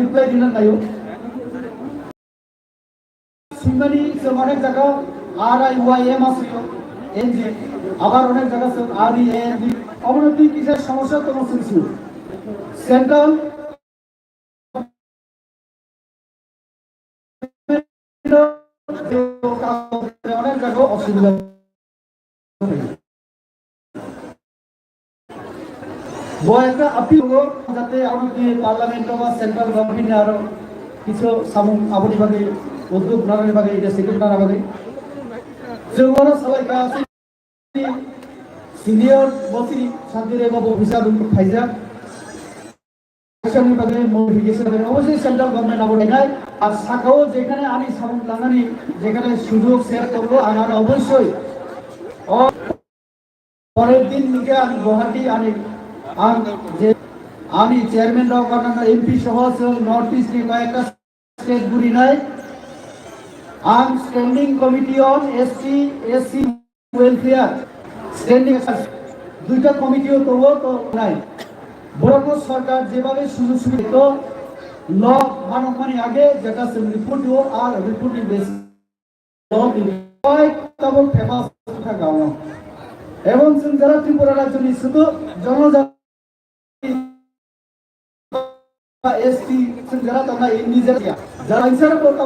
reply দিলেন নাইও সিঙ্গানি অনেক জায়গা আর আই ওয়াই এম আছে এনজি আবার অনেক জায়গা আর ই এনজি অবনতি কিসের সমস্যা তোমার শুনছি সেন্ট্রাল অনেক জায়গা অসুবিধা একটা আপিল যাতে আমাদের পার্লামেন্ট বা সেন্ট্রাল গভর্নমেন্টে আরো কিছু সামুং আবনি বাগে উদ্যোগ নারায়ণ বাগে এটা সেকেন্ড নারা বাগে जोंनो सालायगा सिनियर बसि शान्तिरे बाबू अफिसार फाइजा फैसानि बागे मडिफिकेशन अवश्य सेंट्रल गवर्नमेंट आबोनाय আর শাখাও যেখানে আমি সামুং লাগানি যেখানে সুযোগ শেয়ার করব আমার অবশ্যই পরের দিন থেকে আমি গুয়াহাটি আমি চেয়ারম্যান রাও কারণ এমপি সহ নর্থ ইস্ট এর কয়েকটা স্টেট গুলি নাই আম standing committee on SC welfare standing দুইটা কমিটিও তো নাই বড় সরকার যেভাবে সুযোগ সুবিধা ল মানবমানি আগে যেটা রিপোর্ট আর রিপোর্টিং বেস তবে ফেমাস থাকা এবং যারা ত্রিপুরা রাজ্য শুধু জনজাতি এসটি যারা তোমরা নিজেরা যারা ইনসার করতে